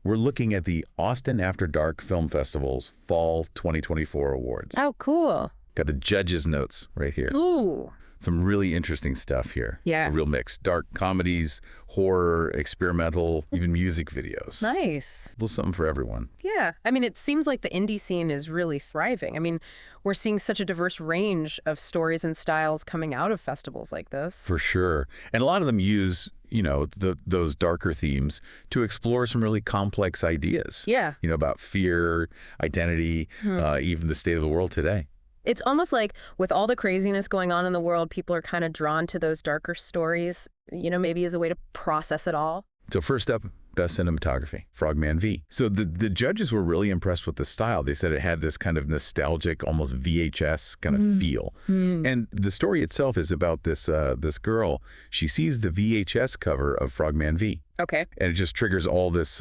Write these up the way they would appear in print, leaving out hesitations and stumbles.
we're looking at the Austin After Dark Film Festival's Fall 2024 awards. Oh, cool. Got the judges' notes right here. Ooh. Some really interesting stuff here. Yeah. A real mix. Dark comedies, horror, experimental, even music videos. Nice. A little something for everyone. Yeah. I mean, it seems like the indie scene is really thriving. I mean, we're seeing such a diverse range of stories and styles coming out of festivals like this. For sure. And a lot of them use, those darker themes to explore some really complex ideas. Yeah. About fear, identity, even the state of the world today. It's almost like with all the craziness going on in the world, people are kind of drawn to those darker stories, maybe as a way to process it all. So first up, Best Cinematography, Frogman V. So the judges were really impressed with the style. They said it had this kind of nostalgic, almost VHS kind of feel. And the story itself is about this girl. She sees the VHS cover of Frogman V. Okay. And it just triggers all this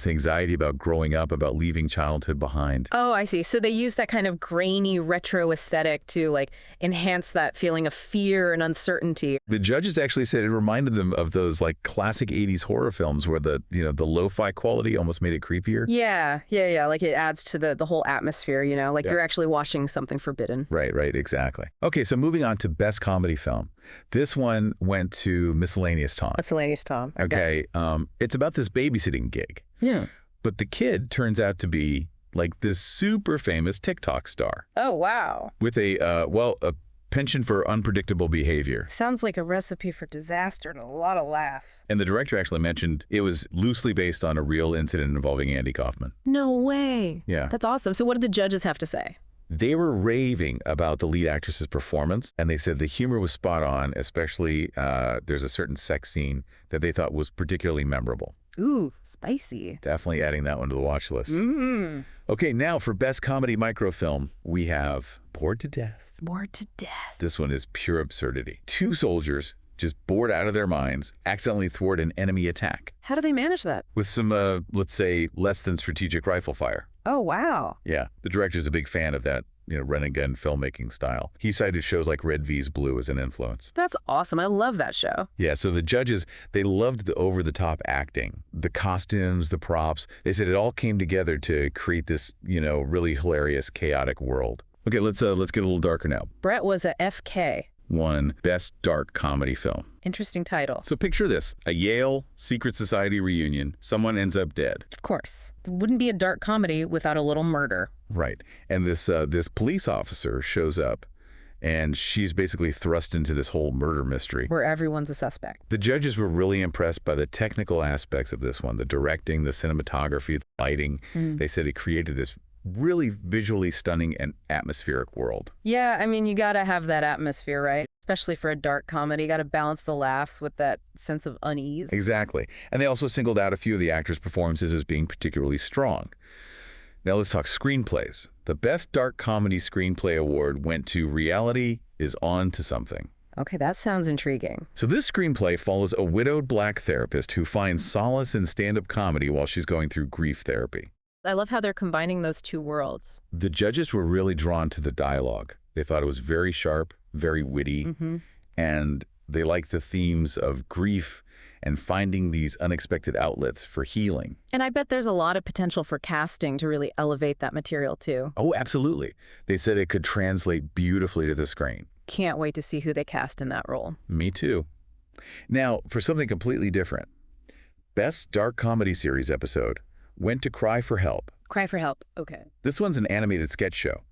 anxiety about growing up, about leaving childhood behind. Oh, I see. So they use that kind of grainy retro aesthetic to enhance that feeling of fear and uncertainty. The judges actually said it reminded them of those classic 80s horror films where the lo-fi quality almost made it creepier. Yeah. Like it adds to the whole atmosphere, you're actually watching something forbidden. Right, exactly. Okay, so moving on to Best Comedy Film. This one went to Miscellaneous Thom. Miscellaneous Thom. Okay, it's about this babysitting gig. Yeah. But the kid turns out to be this super famous TikTok star. Oh, wow. With a penchant for unpredictable behavior. Sounds like a recipe for disaster and a lot of laughs. And the director actually mentioned it was loosely based on a real incident involving Andy Kaufman. No way. Yeah. That's awesome. So what did the judges have to say? They were raving about the lead actress's performance, and they said the humor was spot on, especially there's a certain sex scene that they thought was particularly memorable. Ooh, spicy. Definitely adding that one to the watch list. Okay, now for Best Comedy Microfilm, we have Bored to Death. Bored to Death. This one is pure absurdity. Two soldiers, just bored out of their minds, accidentally thwart an enemy attack. How do they manage that? With some, let's say, less than strategic rifle fire. Oh, wow. Yeah, the director's a big fan of that, run and gun filmmaking style. He cited shows like Red V's Blue as an influence. That's awesome. I love that show. Yeah, so the judges, they loved the over-the-top acting, the costumes, the props. They said it all came together to create this, really hilarious, chaotic world. Okay, let's get a little darker now. Brett was a FK. Won Best Dark Comedy Film. Interesting title. So picture this, a Yale secret society reunion. Someone ends up dead. Of course. It wouldn't be a dark comedy without a little murder. Right. And this police officer shows up, and she's basically thrust into this whole murder mystery. Where everyone's a suspect. The judges were really impressed by the technical aspects of this one, the directing, the cinematography, the lighting. They said it created this really visually stunning and atmospheric world. Yeah, I mean, you gotta have that atmosphere, right? Especially for a dark comedy. You gotta balance the laughs with that sense of unease. Exactly. And they also singled out a few of the actors' performances as being particularly strong. Now let's talk screenplays. The Best Dark Comedy Screenplay Award went to Reality is On to Something. Okay, that sounds intriguing. So this screenplay follows a widowed black therapist who finds solace in stand-up comedy while she's going through grief therapy. I love how they're combining those two worlds. The judges were really drawn to the dialogue. They thought it was very sharp, very witty, and they liked the themes of grief and finding these unexpected outlets for healing. And I bet there's a lot of potential for casting to really elevate that material too. Oh, absolutely. They said it could translate beautifully to the screen. Can't wait to see who they cast in that role. Me too. Now, for something completely different. Best Dark Comedy Series episode went to Cry for Help. Cry for Help, okay. This one's an animated sketch show,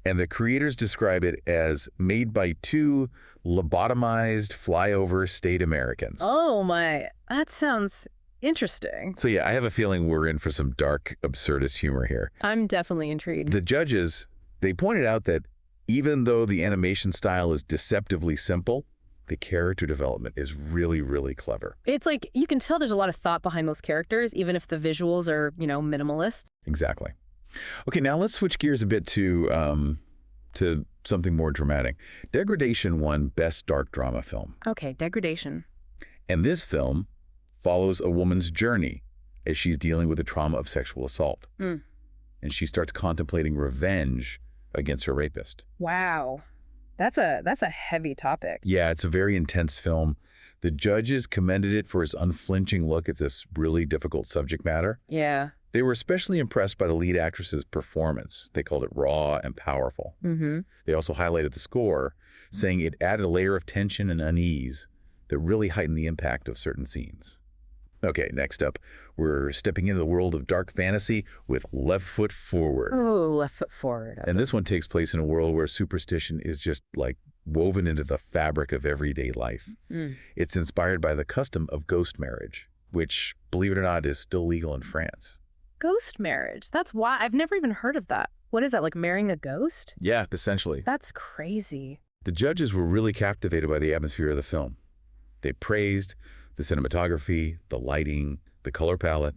and the creators describe it as made by two lobotomized flyover state Americans. Oh my, that sounds interesting. So yeah, I have a feeling we're in for some dark, absurdist humor here. I'm definitely intrigued. The judges, they pointed out that even though the animation style is deceptively simple, the character development is really, really clever. It's like, you can tell there's a lot of thought behind those characters, even if the visuals are, minimalist. Exactly. Okay, now let's switch gears a bit to something more dramatic. Degradation won Best Dark Drama Film. Okay, Degradation. And this film follows a woman's journey as she's dealing with the trauma of sexual assault. And she starts contemplating revenge against her rapist. Wow. That's a heavy topic. Yeah, it's a very intense film. The judges commended it for its unflinching look at this really difficult subject matter. Yeah. They were especially impressed by the lead actress's performance. They called it raw and powerful. They also highlighted the score, saying it added a layer of tension and unease that really heightened the impact of certain scenes. Okay, next up, we're stepping into the world of dark fantasy with Left Foot Forward. Oh, Left Foot Forward. And this one takes place in a world where superstition is just like woven into the fabric of everyday life. It's inspired by the custom of ghost marriage, which, believe it or not, is still legal in France. Ghost marriage. That's why I've never even heard of that. What is that, like marrying a ghost? Yeah, essentially. That's crazy. The judges were really captivated by the atmosphere of the film. They praised the cinematography, the lighting, the color palette.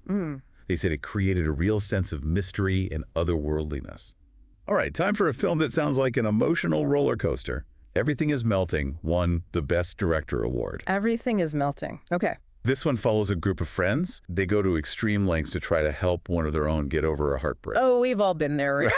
They said it created a real sense of mystery and otherworldliness. All right, time for a film that sounds like an emotional roller coaster. Everything is Melting won the Best Director Award. Everything is melting. Okay. This one follows a group of friends. They go to extreme lengths to try to help one of their own get over a heartbreak. Oh, we've all been there. Right?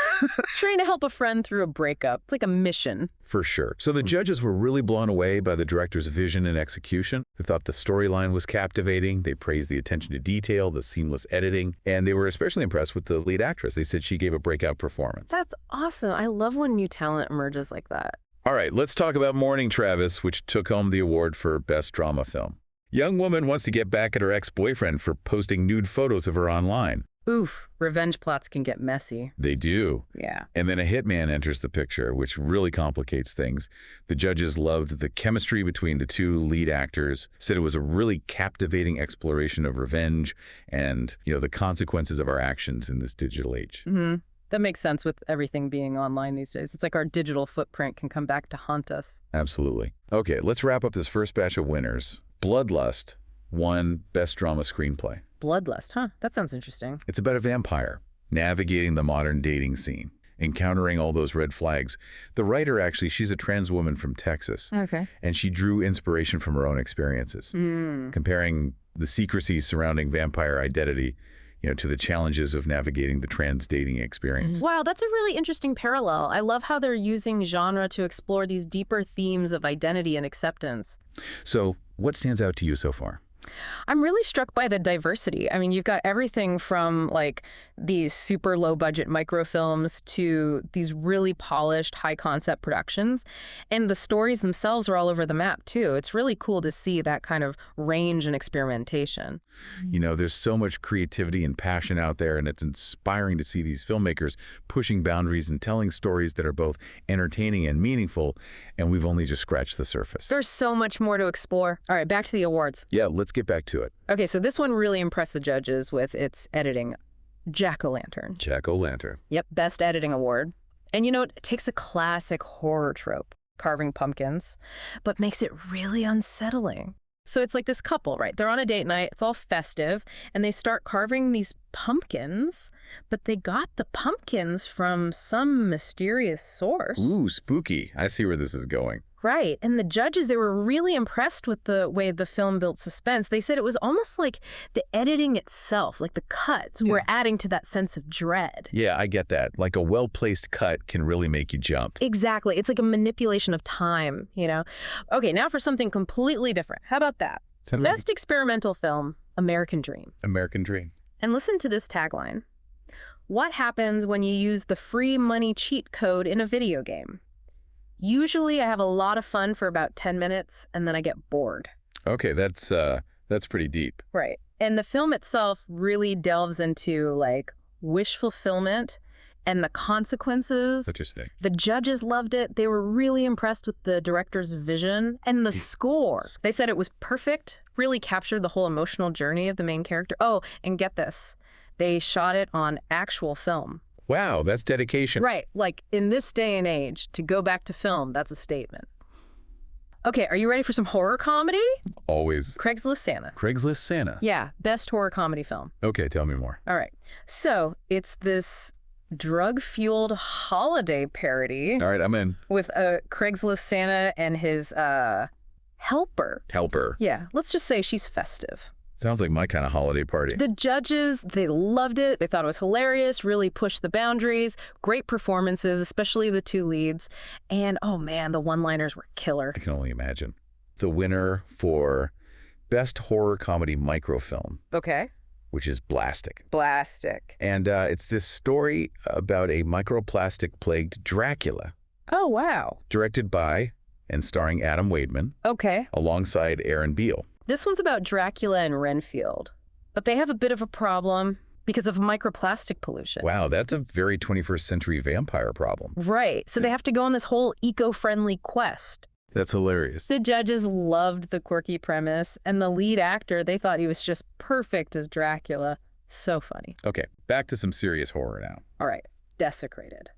Trying to help a friend through a breakup. It's like a mission. For sure. So the judges were really blown away by the director's vision and execution. They thought the storyline was captivating. They praised the attention to detail, the seamless editing, and they were especially impressed with the lead actress. They said she gave a breakout performance. That's awesome. I love when new talent emerges like that. All right, let's talk about Morning Travis, which took home the award for Best Drama Film. Young woman wants to get back at her ex-boyfriend for posting nude photos of her online. Oof, revenge plots can get messy. They do. Yeah. And then a hitman enters the picture, which really complicates things. The judges loved the chemistry between the two lead actors, said it was a really captivating exploration of revenge and, the consequences of our actions in this digital age. That makes sense with everything being online these days. It's like our digital footprint can come back to haunt us. Absolutely. Okay, let's wrap up this first batch of winners. Bloodlust won Best Drama Screenplay. Bloodlust, huh? That sounds interesting. It's about a vampire navigating the modern dating scene, encountering all those red flags. The writer, actually, she's a trans woman from Texas. Okay. And she drew inspiration from her own experiences, comparing the secrecies surrounding vampire identity, to the challenges of navigating the trans dating experience. Wow, that's a really interesting parallel. I love how they're using genre to explore these deeper themes of identity and acceptance. So, what stands out to you so far? I'm really struck by the diversity. I mean, you've got everything from like these super low budget microfilms to these really polished high concept productions. And the stories themselves are all over the map too. It's really cool to see that kind of range and experimentation. There's so much creativity and passion out there, and it's inspiring to see these filmmakers pushing boundaries and telling stories that are both entertaining and meaningful, and we've only just scratched the surface. There's so much more to explore. All right, back to the awards. Yeah, let's get back to it. Okay, so this one really impressed the judges with its editing. Jack-o'-lantern. Jack-o'-lantern. Yep, Best Editing Award. And it takes a classic horror trope, carving pumpkins, but makes it really unsettling. So it's like this couple, right? They're on a date night, it's all festive, and they start carving these pumpkins, but they got the pumpkins from some mysterious source. Ooh, spooky. I see where this is going. Right. And the judges, they were really impressed with the way the film built suspense. They said it was almost like the editing itself, like the cuts, were adding to that sense of dread. Yeah, I get that. Like a well-placed cut can really make you jump. Exactly. It's like a manipulation of time, Okay, now for something completely different. How about that? Best experimental film, American Dream. American Dream. And listen to this tagline. What happens when you use the free money cheat code in a video game? Usually I have a lot of fun for about 10 minutes and then I get bored. Okay, that's pretty deep. Right. And the film itself really delves into like wish fulfillment and the consequences. Interesting. The judges loved it. They were really impressed with the director's vision and the score. They said it was perfect, really captured the whole emotional journey of the main character. Oh, and get this. They shot it on actual film. Wow, that's dedication. Right. Like in this day and age, to go back to film, that's a statement. Okay, are you ready for some horror comedy? Always. Craigslist Santa. Craigslist Santa. Yeah, best horror comedy film. Okay, tell me more. All right. So it's this drug-fueled holiday parody. All right, I'm in. With a Craigslist Santa and his helper. Helper. Yeah, let's just say she's festive. Sounds like my kind of holiday party. The judges, they loved it. They thought it was hilarious, really pushed the boundaries. Great performances, especially the two leads. And, oh man, the one-liners were killer. I can only imagine. the winner for Best Horror Comedy Microfilm, Okay. which is Blastic. Blastic. And it's this story about a microplastic-plagued Dracula, Oh, wow. directed by and starring Adam Wademan, Okay. alongside Aaron Beale. This one's about Dracula and Renfield, but they have a bit of a problem because of microplastic pollution. Wow, that's a very 21st century vampire problem. Right. So they have to go on this whole eco-friendly quest. That's hilarious. The judges loved the quirky premise, and the lead actor, they thought he was just perfect as Dracula. So funny. Okay, back to some serious horror now. All right. Desecrated.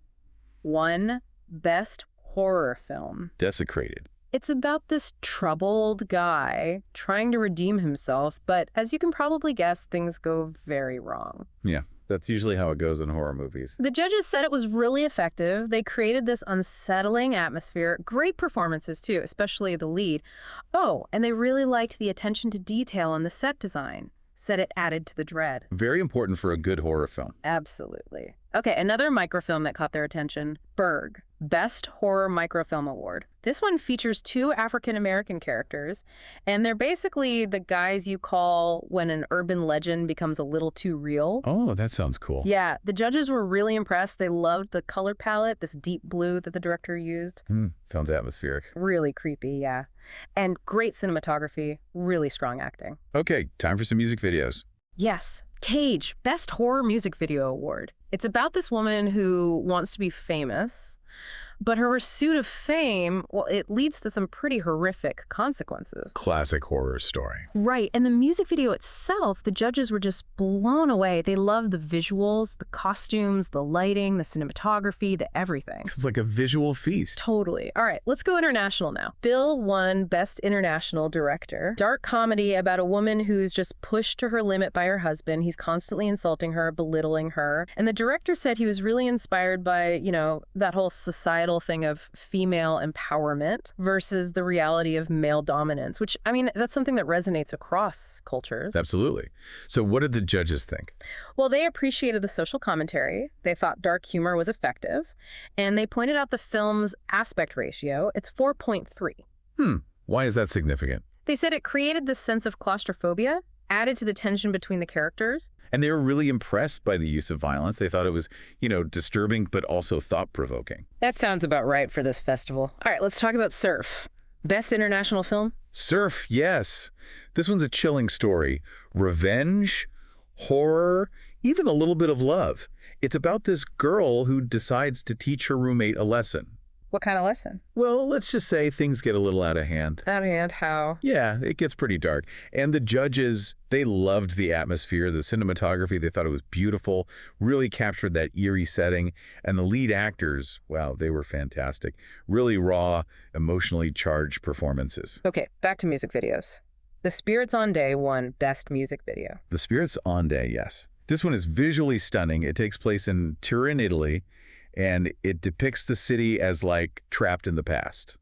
One best horror film. Desecrated. It's about this troubled guy trying to redeem himself, but as you can probably guess, things go very wrong. Yeah, that's usually how it goes in horror movies. The judges said it was really effective. They created this unsettling atmosphere. Great performances, too, especially the lead. Oh, and they really liked the attention to detail in the set design. Said it added to the dread. Very important for a good horror film. Absolutely. Okay, another microfilm that caught their attention, Berg, Best Horror Microfilm Award. This one features two African-American characters, and they're basically the guys you call when an urban legend becomes a little too real. Oh, that sounds cool. Yeah, the judges were really impressed. They loved the color palette, this deep blue that the director used. Sounds atmospheric. Really creepy, yeah. And great cinematography, really strong acting. Okay, time for some music videos. Yes, Cage, Best Horror Music Video Award. It's about this woman who wants to be famous, but her pursuit of fame, well, it leads to some pretty horrific consequences. Classic horror story. Right, and the music video itself, the judges were just blown away. They loved the visuals, the costumes, the lighting, the cinematography, the everything. It's like a visual feast. Totally. All right, let's go international now. Bill won Best International Director. Dark comedy about a woman who's just pushed to her limit by her husband. He's constantly insulting her, belittling her. And the director said he was really inspired by, that whole societal thing of female empowerment versus the reality of male dominance, which, that's something that resonates across cultures. Absolutely. So what did the judges think? Well, they appreciated the social commentary. They thought dark humor was effective. And they pointed out the film's aspect ratio. It's 4.3. Why is that significant? They said it created this sense of claustrophobia, added to the tension between the characters. And they were really impressed by the use of violence. They thought it was, disturbing, but also thought-provoking. That sounds about right for this festival. All right, let's talk about Surf. Best international film? Surf, yes. This one's a chilling story. Revenge, horror, even a little bit of love. It's about this girl who decides to teach her roommate a lesson. What kind of lesson? Well, let's just say things get a little out of hand. Out of hand, how? Yeah, it gets pretty dark. And the judges, they loved the atmosphere, the cinematography. They thought it was beautiful, really captured that eerie setting. And the lead actors, wow, they were fantastic. Really raw, emotionally charged performances. Okay, back to music videos. The Spirits on Day won Best Music Video. The Spirits on Day, yes. This one is visually stunning. It takes place in Turin, Italy, and it depicts the city as, trapped in the past.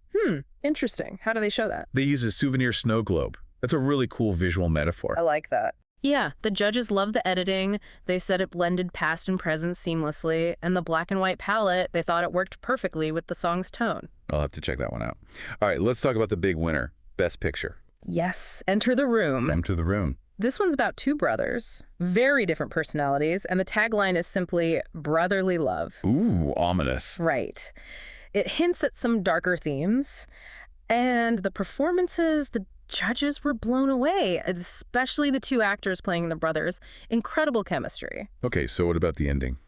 Interesting. How do they show that? They use a souvenir snow globe. That's a really cool visual metaphor. I like that. Yeah, the judges loved the editing. They said it blended past and present seamlessly. And the black and white palette, they thought it worked perfectly with the song's tone. I'll have to check that one out. All right, let's talk about the big winner, Best Picture. Yes, Enter the Room. Enter the Room. This one's about two brothers, very different personalities, and the tagline is simply brotherly love. Ooh, ominous. Right. It hints at some darker themes, and the performances, the judges were blown away, especially the two actors playing the brothers. Incredible chemistry. Okay, so what about the ending?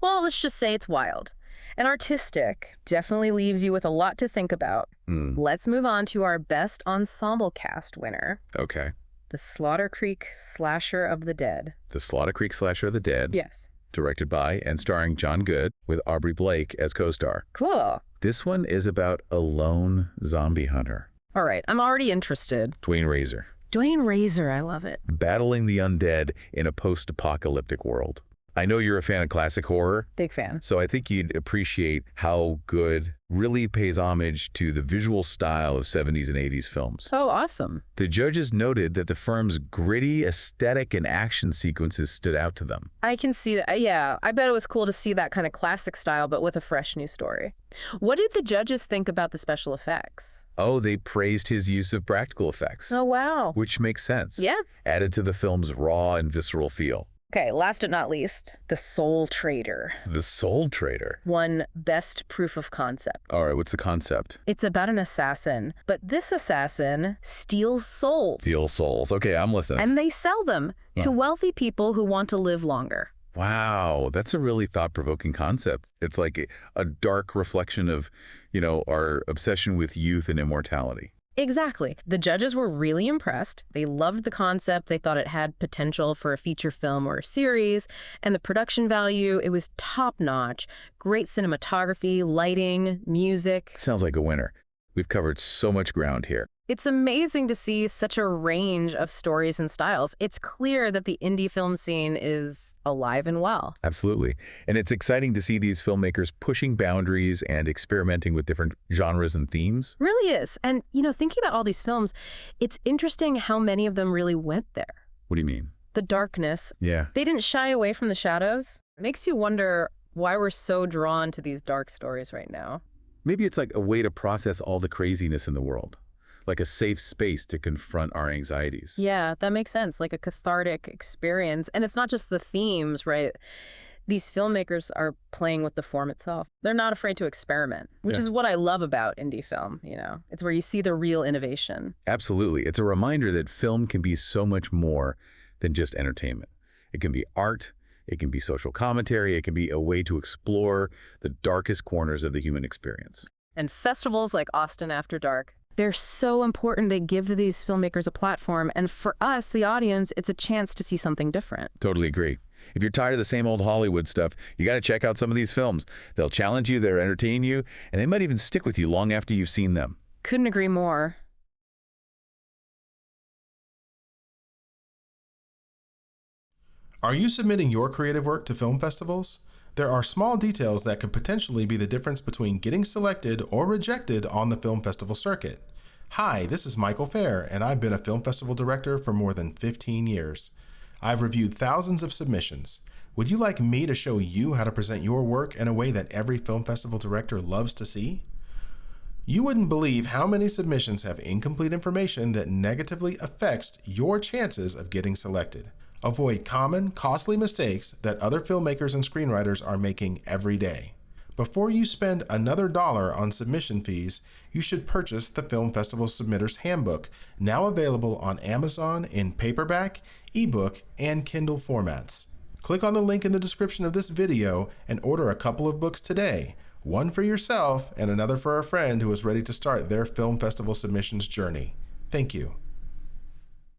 Well, let's just say it's wild. And artistic, definitely leaves you with a lot to think about. Let's move on to our Best Ensemble Cast winner. Okay. The Slaughter Creek Slasher of the Dead. The Slaughter Creek Slasher of the Dead. Yes. Directed by and starring John Good with Aubrey Blake as co-star. Cool. This one is about a lone zombie hunter. All right, I'm already interested. Dwayne Razor. Dwayne Razor, I love it. Battling the undead in a post-apocalyptic world. I know you're a fan of classic horror, Big fan. so I think you'd appreciate how good really pays homage to the visual style of 70s and 80s films. Oh, awesome. The judges noted that the film's gritty aesthetic and action sequences stood out to them. I can see that. Yeah, I bet it was cool to see that kind of classic style, but with a fresh new story. What did the judges think about the special effects? Oh, they praised his use of practical effects. Oh, wow. Which makes sense. Yeah. Added to the film's raw and visceral feel. Okay, last but not least, The Soul Trader. The Soul Trader. Won Best Proof of Concept. All right, what's the concept? It's about an assassin, but this assassin steals souls. Steals souls. Okay, I'm listening. And they sell them to wealthy people who want to live longer. Wow, that's a really thought-provoking concept. It's like a dark reflection of, our obsession with youth and immortality. Exactly. The judges were really impressed. They loved the concept. They thought it had potential for a feature film or a series. And the production value, it was top-notch. Great cinematography, lighting, music. Sounds like a winner. We've covered so much ground here. It's amazing to see such a range of stories and styles. It's clear that the indie film scene is alive and well. Absolutely. And it's exciting to see these filmmakers pushing boundaries and experimenting with different genres and themes. Really is. And, thinking about all these films, it's interesting how many of them really went there. What do you mean? The darkness. Yeah. They didn't shy away from the shadows. It makes you wonder why we're so drawn to these dark stories right now. Maybe it's like a way to process all the craziness in the world. Like a safe space to confront our anxieties. Yeah, that makes sense. Like a cathartic experience. And it's not just the themes, right? These filmmakers are playing with the form itself. They're not afraid to experiment, which is what I love about indie film, It's where you see the real innovation. Absolutely. It's a reminder that film can be so much more than just entertainment. It can be art, it can be social commentary, it can be a way to explore the darkest corners of the human experience. And festivals like Austin After Dark, they're so important. They give these filmmakers a platform. And for us, the audience, it's a chance to see something different. Totally agree. If you're tired of the same old Hollywood stuff, you got to check out some of these films. They'll challenge you, they'll entertain you, and they might even stick with you long after you've seen them. Couldn't agree more. Are you submitting your creative work to film festivals? There are small details that could potentially be the difference between getting selected or rejected on the film festival circuit. Hi, this is Michael Fair, and I've been a film festival director for more than 15 years. I've reviewed thousands of submissions. Would you like me to show you how to present your work in a way that every film festival director loves to see? You wouldn't believe how many submissions have incomplete information that negatively affects your chances of getting selected. Avoid common, costly mistakes that other filmmakers and screenwriters are making every day. Before you spend another dollar on submission fees, you should purchase the Film Festival Submitter's Handbook, now available on Amazon in paperback, ebook, and Kindle formats. Click on the link in the description of this video and order a couple of books today, one for yourself and another for a friend who is ready to start their film festival submissions journey. Thank you.